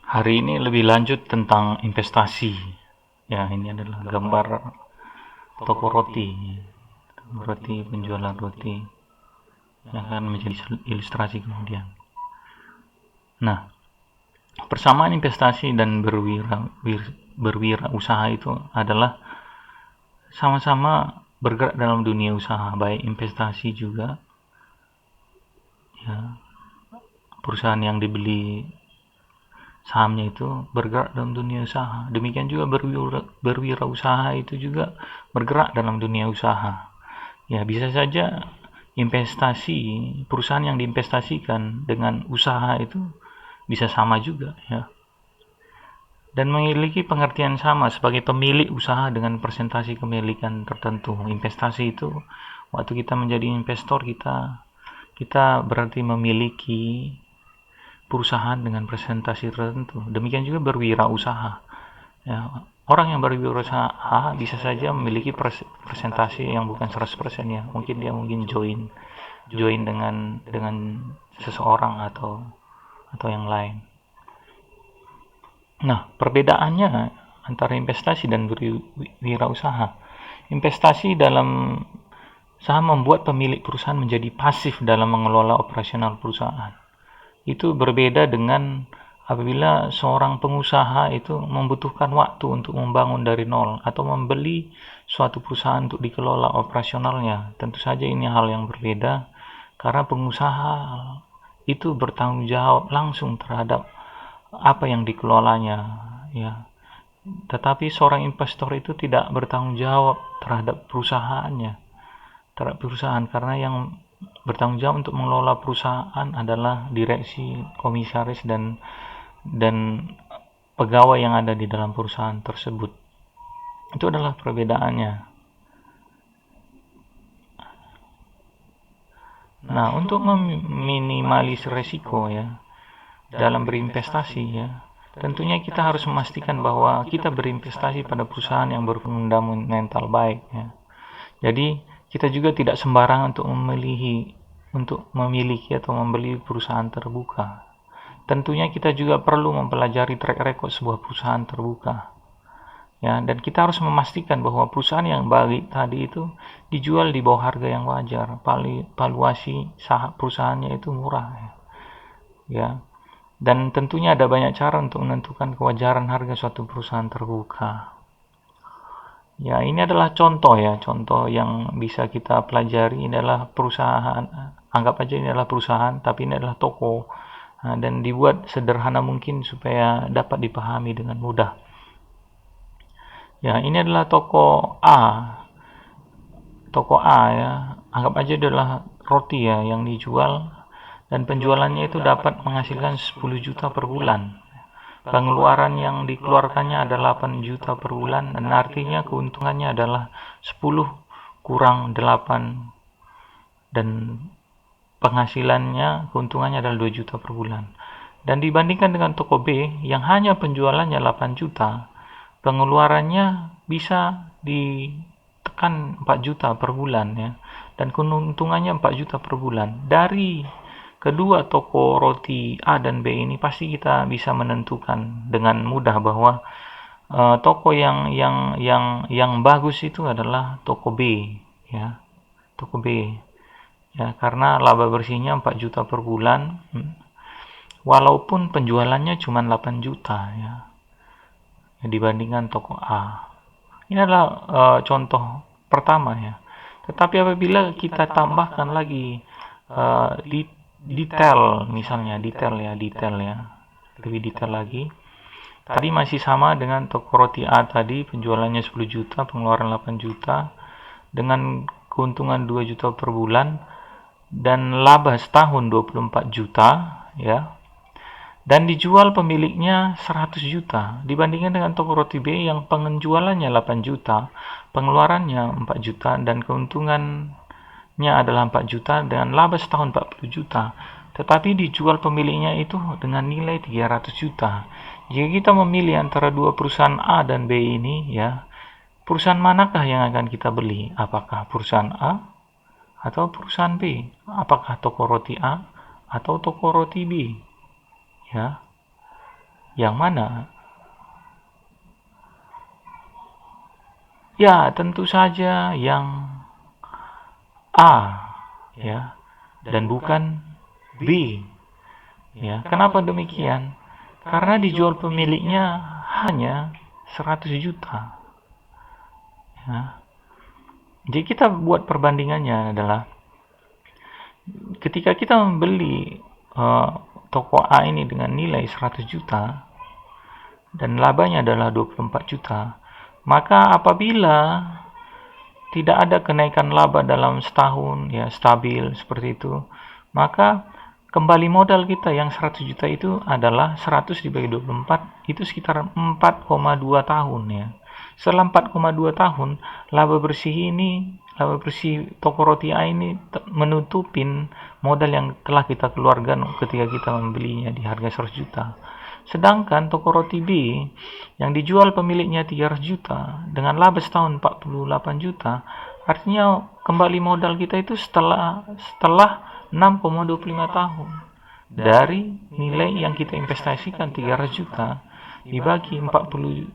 Hari ini lebih lanjut tentang investasi. Ya, ini adalah gambar toko roti. Roti, penjualan roti yang akan menjadi ilustrasi kemudian. Nah, persamaan investasi dan berwirausaha itu adalah sama-sama bergerak dalam dunia usaha, baik investasi juga, ya, perusahaan yang dibeli sahamnya itu bergerak dalam dunia usaha. Demikian juga berwirausaha itu juga bergerak dalam dunia usaha. Ya, bisa saja investasi, perusahaan yang diinvestasikan dengan usaha itu bisa sama juga, ya. Dan memiliki pengertian sama sebagai pemilik usaha dengan presentasi kepemilikan tertentu. Investasi itu waktu kita menjadi investor, kita berarti memiliki perusahaan dengan presentasi tertentu. Demikian juga berwirausaha. Ya, orang yang berwirausaha bisa saja memiliki presentasi yang bukan 100% ya. Mungkin dia join dengan seseorang atau yang lain. Nah, perbedaannya antara investasi dan berwirausaha. Investasi dalam saham membuat pemilik perusahaan menjadi pasif dalam mengelola operasional perusahaan. Itu berbeda dengan apabila seorang pengusaha itu membutuhkan waktu untuk membangun dari nol atau membeli suatu perusahaan untuk dikelola operasionalnya. Tentu saja ini hal yang berbeda karena pengusaha itu bertanggung jawab langsung terhadap apa yang dikelolanya, ya. Tetapi seorang investor itu tidak bertanggung jawab terhadap perusahaannya, karena yang bertanggung jawab untuk mengelola perusahaan adalah direksi, komisaris dan pegawai yang ada di dalam perusahaan tersebut. Itu adalah perbedaannya. Nah, untuk meminimalis resiko, ya, dalam berinvestasi, ya, tentunya kita harus memastikan bahwa kita berinvestasi pada perusahaan yang berfundamental baik, ya. Jadi kita juga tidak sembarangan untuk memiliki atau membeli perusahaan terbuka. Tentunya kita juga perlu mempelajari track record sebuah perusahaan terbuka. Ya, dan kita harus memastikan bahwa perusahaan yang baik tadi itu dijual di bawah harga yang wajar. Valuasi saham perusahaannya itu murah, ya. Dan tentunya ada banyak cara untuk menentukan kewajaran harga suatu perusahaan terbuka. Ya, ini adalah contoh, ya, contoh yang bisa kita pelajari. Ini adalah perusahaan, anggap aja ini adalah perusahaan, tapi ini adalah toko. Dan dibuat sederhana mungkin supaya dapat dipahami dengan mudah. Ya, ini adalah toko A. Toko A, ya. Anggap aja adalah roti, ya, yang dijual dan penjualannya itu dapat menghasilkan 10 juta per bulan. Pengeluaran yang dikeluarkannya adalah 8 juta per bulan, dan artinya keuntungannya adalah 10 kurang 8, dan penghasilannya, keuntungannya adalah 2 juta per bulan. Dan dibandingkan dengan toko B yang hanya penjualannya 8 juta, pengeluarannya bisa ditekan 4 juta per bulan, ya, dan keuntungannya 4 juta per bulan. Dari kedua toko roti A dan B ini pasti kita bisa menentukan dengan mudah bahwa toko yang bagus itu adalah toko B, ya, toko B, ya, karena laba bersihnya 4 juta per bulan, walaupun penjualannya cuma 8 juta, ya, dibandingkan toko A. Ini adalah contoh pertama, ya. Tetapi apabila kita tambahkan lagi di detail, misalnya detail, ya, lebih detail lagi. Tadi masih sama dengan toko roti A tadi, penjualannya 10 juta, pengeluaran 8 juta, dengan keuntungan 2 juta per bulan, dan laba setahun 24 juta, ya. Dan dijual pemiliknya 100 juta, dibandingkan dengan toko roti B yang penjualannya 8 juta, pengeluarannya 4 juta, dan keuntungannya adalah 4 juta, dan laba setahun 40 juta. Tetapi dijual pemiliknya itu dengan nilai 300 juta. Jika kita memilih antara dua perusahaan A dan B ini, ya, perusahaan manakah yang akan kita beli? Apakah perusahaan A atau perusahaan B? Apakah toko roti A atau toko roti B? Ya. Yang mana? Ya, tentu saja yang A, ya, dan bukan B. Ya, kenapa demikian? Karena dijual pemiliknya hanya 100 juta. Ya. Jadi kita buat perbandingannya adalah ketika kita membeli toko A ini dengan nilai 100 juta dan labanya adalah 24 juta, maka apabila tidak ada kenaikan laba dalam setahun, ya stabil seperti itu, maka kembali modal kita yang 100 juta itu adalah 100 dibagi 24, itu sekitar 4,2 tahun ya. Setelah 4,2 tahun, laba bersih toko roti A ini menutupin modal yang telah kita keluarkan ketika kita membelinya di harga 100 juta. Sedangkan toko roti B yang dijual pemiliknya 300 juta dengan laba setahun 48 juta, artinya kembali modal kita itu setelah 6,25 tahun dari nilai yang kita investasikan 300 juta dibagi 48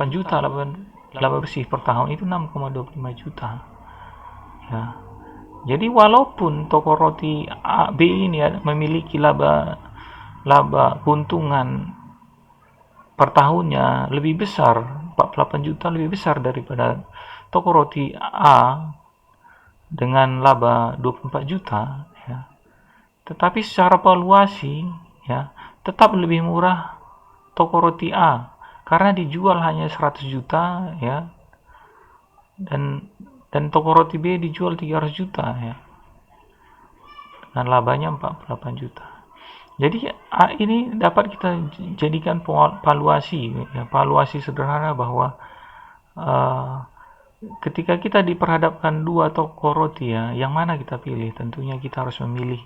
juta laba bersih per tahun itu 6,25 juta ya. Jadi walaupun toko roti A, B ini memiliki laba keuntungan per tahunnya lebih besar, 48 juta lebih besar daripada toko roti A dengan laba 24 juta ya. Tetapi secara valuasi ya tetap lebih murah toko roti A karena dijual hanya 100 juta ya. Dan toko roti B dijual 300 juta ya. Dan labanya 48 juta. Jadi ini dapat kita jadikan valuasi sederhana bahwa ketika kita diperhadapkan dua toko roti ya, yang mana kita pilih? Tentunya kita harus memilih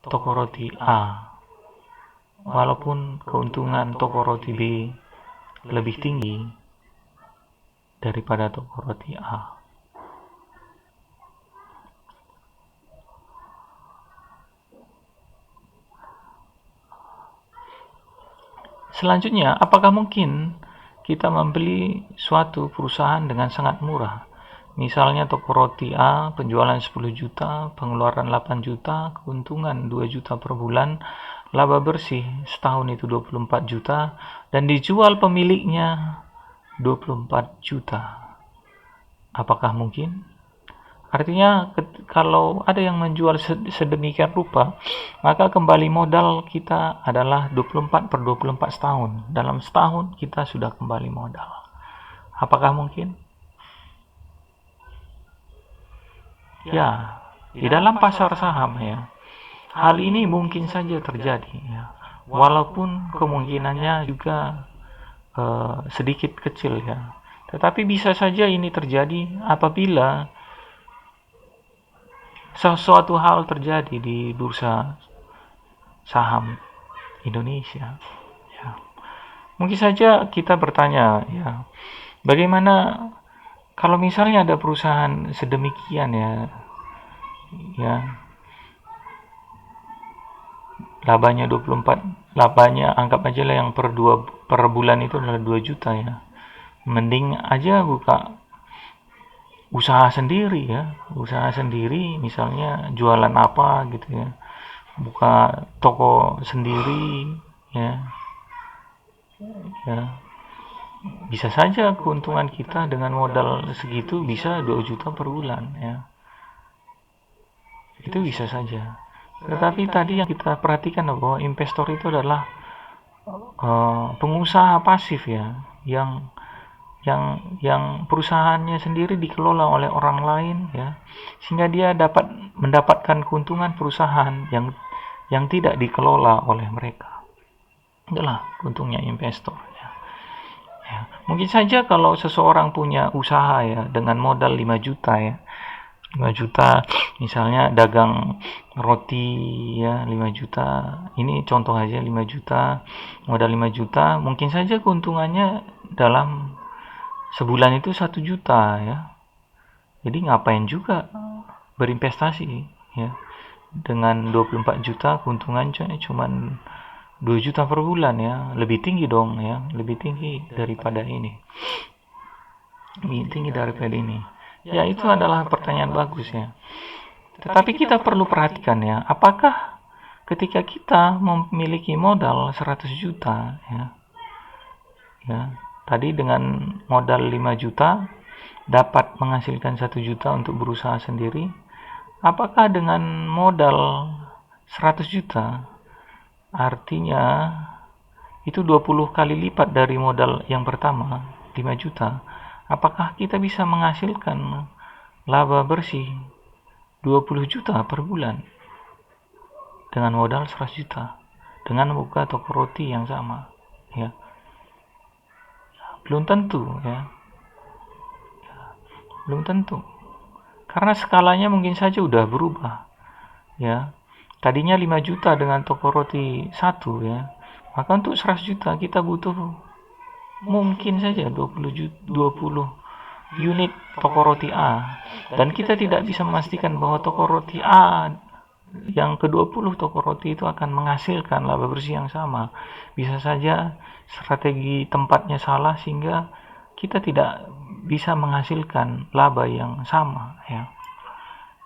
toko roti A. Walaupun keuntungan toko roti B lebih tinggi daripada toko roti A. Selanjutnya, apakah mungkin kita membeli suatu perusahaan dengan sangat murah? Misalnya toko roti A, penjualan 10 juta, pengeluaran 8 juta, keuntungan 2 juta per bulan, laba bersih setahun itu 24 juta, dan dijual pemiliknya 24 juta. Apakah mungkin? Artinya kalau ada yang menjual sedemikian rupa, maka kembali modal kita adalah 24 per 24 setahun. Dalam setahun kita sudah kembali modal. Apakah mungkin? Ya, di dalam pasar saham ya, hal ini mungkin saja terjadi ya. Walaupun kemungkinannya juga sedikit kecil ya. Tetapi bisa saja ini terjadi apabila sesuatu hal terjadi di bursa saham Indonesia ya. Mungkin saja kita bertanya ya, bagaimana kalau misalnya ada perusahaan sedemikian ya labanya 24, labanya anggap aja lah yang per bulan itu adalah 2 juta ya, mending aja buka usaha sendiri ya, misalnya jualan apa gitu ya, buka toko sendiri ya, bisa saja keuntungan kita dengan modal segitu bisa 2 juta per bulan ya, itu bisa saja. Tetapi tadi yang kita perhatikan bahwa investor itu adalah pengusaha pasif ya, yang perusahaannya sendiri dikelola oleh orang lain ya, sehingga dia dapat mendapatkan keuntungan perusahaan yang tidak dikelola oleh mereka. Itulah untungnya investor ya. Mungkin saja kalau seseorang punya usaha ya dengan modal 5 juta ya, 5 juta misalnya dagang roti ya, 5 juta ini contoh aja, 5 juta modal 5 juta, mungkin saja keuntungannya dalam sebulan itu 1 juta ya. Jadi ngapain juga berinvestasi ya. Dengan 24 juta keuntungan cuman 2 juta per bulan ya, lebih tinggi dong ya, lebih tinggi daripada ini. Lebih tinggi daripada ini. Ya, itu adalah pertanyaan bagus ya. Tetapi kita perlu perhatikan ya, apakah ketika kita memiliki modal 100 juta ya, tadi dengan modal 5 juta dapat menghasilkan 1 juta untuk berusaha sendiri, apakah dengan modal 100 juta artinya itu 20 kali lipat dari modal yang pertama 5 juta, apakah kita bisa menghasilkan laba bersih 20 juta per bulan dengan modal 100 juta dengan membuka toko roti yang sama ya? Belum tentu ya, belum tentu, karena skalanya mungkin saja udah berubah ya. Tadinya 5 juta dengan toko roti satu ya, maka untuk 100 juta kita butuh mungkin saja 20 unit toko roti A, dan kita tidak bisa memastikan bahwa toko roti A yang ke-20 toko roti itu akan menghasilkan laba bersih yang sama. Bisa saja strategi tempatnya salah sehingga kita tidak bisa menghasilkan laba yang sama ya.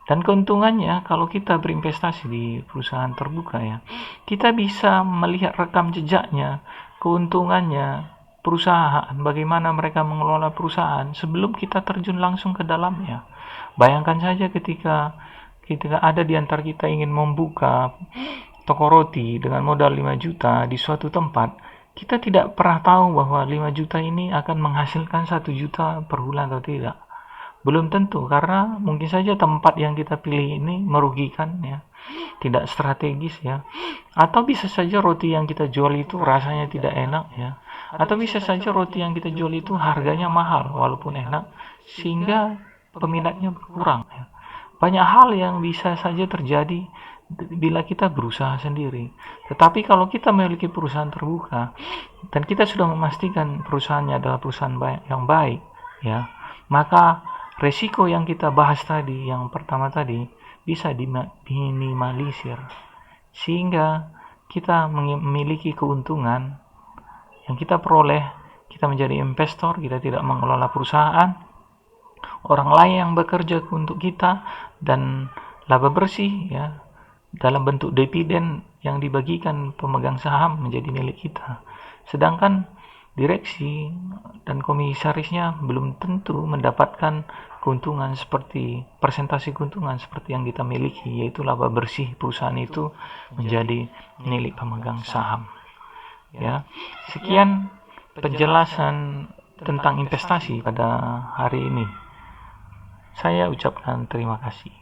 Dan keuntungannya kalau kita berinvestasi di perusahaan terbuka ya, kita bisa melihat rekam jejaknya, keuntungannya perusahaan, bagaimana mereka mengelola perusahaan sebelum kita terjun langsung ke dalamnya. Bayangkan saja ketika ada di antara kita ingin membuka toko roti dengan modal 5 juta di suatu tempat, kita tidak pernah tahu bahwa 5 juta ini akan menghasilkan 1 juta per bulan atau tidak. Belum tentu, karena mungkin saja tempat yang kita pilih ini merugikan ya, tidak strategis ya, atau bisa saja roti yang kita jual itu rasanya tidak enak ya, atau bisa saja roti yang kita jual itu harganya mahal walaupun enak sehingga peminatnya berkurang ya. Banyak hal yang bisa saja terjadi bila kita berusaha sendiri. Tetapi kalau kita memiliki perusahaan terbuka dan kita sudah memastikan perusahaannya adalah perusahaan yang baik ya, maka resiko yang kita bahas tadi, yang pertama tadi, bisa diminimalisir sehingga kita memiliki keuntungan yang kita peroleh. Kita menjadi investor, kita tidak mengelola perusahaan, orang lain yang bekerja untuk kita, dan laba bersih ya dalam bentuk dividen yang dibagikan pemegang saham menjadi milik kita. Sedangkan direksi dan komisarisnya belum tentu mendapatkan keuntungan seperti persentase keuntungan seperti yang kita miliki, yaitu laba bersih perusahaan itu menjadi milik pemegang saham ya. Sekian penjelasan tentang investasi pada hari ini. Saya ucapkan terima kasih.